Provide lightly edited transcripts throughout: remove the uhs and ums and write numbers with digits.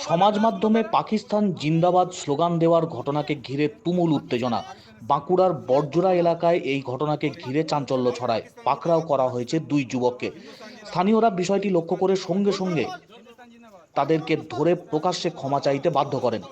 সমাজ মাধ্যমে পাকিস্তান জিন্দাবাদ স্লোগান দেওয়ার ঘটনাকে ঘিরে তুমুল উত্তেজনা। বাঁকুড়ার বড়জোড়া এলাকায় এই ঘটনাকে ঘিরে চাঞ্চল্য ছড়ায়। পাকড়াও করা হয়েছে দুই যুবককে। স্থানীয়রা বিষয়টি লক্ষ্য করে সঙ্গে সঙ্গে তাদেরকে ধরে প্রকাশ্যে ক্ষমা চাইতে বাধ্য করেন।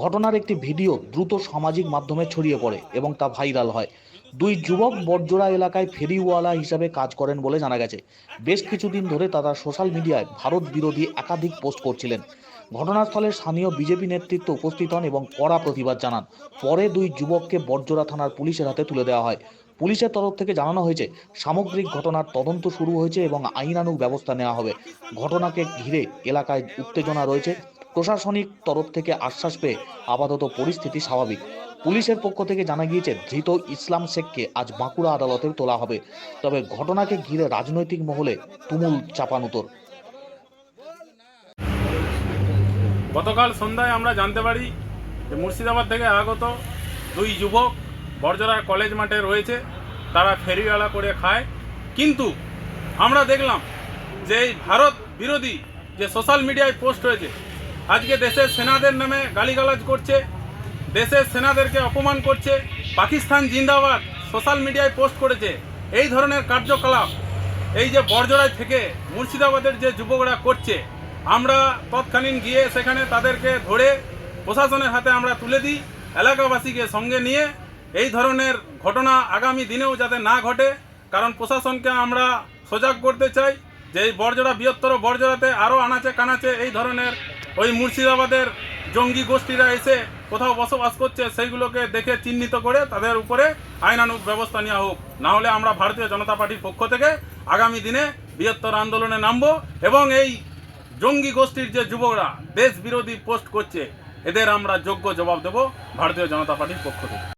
ঘটনার একটি ভিডিও দ্রুত সামাজিক মাধ্যমে ছড়িয়ে পড়ে এবং তা ভাইরাল হয়। দুই যুবক বড়জোড়া এলাকায় ফেরিওয়ালা হিসাবে কাজ করেন বলে জানা গেছে। বেশ কিছুদিন ধরে তারা সোশ্যাল মিডিয়ায় ভারত বিরোধী একাধিক পোস্ট করছিলেন। ঘটনাস্থলে স্থানীয় বিজেপি নেতৃত্ব উপস্থিত হন এবং কড়া প্রতিবাদ জানান। পরে দুই যুবককে বড়জোড়া থানার পুলিশের হাতে তুলে দেওয়া হয়। পুলিশের তরফ থেকে জানানো হয়েছে সামগ্রিক ঘটনার তদন্ত শুরু হয়েছে এবং আইনানুগ ব্যবস্থা নেওয়া হবে। ঘটনাকে ঘিরে এলাকায় উত্তেজনা রয়েছে। প্রশাসনিক তরফ থেকে আশ্বাস পেয়ে আপাতত পরিস্থিতি স্বাভাবিক। পুলিশের পক্ষ থেকে জানা গিয়েছে ধৃত ইসলাম শেখকে আজ বাঁকুড়া আদালতে তোলা হবে। তবে ঘটনাকে ঘিরে রাজনৈতিক মহলে তুমুল চাপানুতর। গতকাল সন্ধ্যায় আমরা জানতে পারি যে মুর্শিদাবাদ থেকে আগত দুই যুবক বড়জোড়ার কলেজ মাঠে রয়েছে। তারা ফেরিওয়ালা করে খায়, কিন্তু আমরা দেখলাম যে এই ভারত বিরোধী যে সোশ্যাল মিডিয়ায় পোস্ট হয়েছে, আজকে দেশের সেনাদের নামে গালিগালাজ করছে, দেশের সেনাদেরকে অপমান করছে, পাকিস্তান জিন্দাবাদ সোশ্যাল মিডিয়ায় পোস্ট করেছে। এই ধরনের কার্যকলাপ এই যে বড়জোড়ায় থেকে মুর্শিদাবাদের যে যুবকরা করছে, আমরা তৎকালীন গিয়ে সেখানে তাদেরকে ধরে প্রশাসনের হাতে আমরা তুলে দিই। এলাকাবাসীকে সঙ্গে নিয়ে এই ধরনের ঘটনা আগামী দিনেও যাতে না ঘটে, কারণ প্রশাসনকে আমরা সজাগ করতে চাই যে এই বড়জোড়া বৃহত্তর বড়জোড়াতে আরও আনাচে কানাচে এই ধরনের ওই মুর্শিদাবাদের জঙ্গি গোষ্ঠীরা এসে কোথাও বসবাস করছে, সেইগুলোকে দেখে চিহ্নিত করে তাদের উপরে আইনানুগ ব্যবস্থা নেওয়া হোক। না হলে আমরা ভারতীয় জনতা পার্টির পক্ষ থেকে আগামী দিনে বৃহত্তর আন্দোলনে নামব এবং এই জঙ্গি গোষ্ঠীর যে যুবকরা দেশ বিরোধী পোস্ট করছে, এদের আমরা যোগ্য জবাব দেব ভারতীয় জনতা পার্টির পক্ষ থেকে।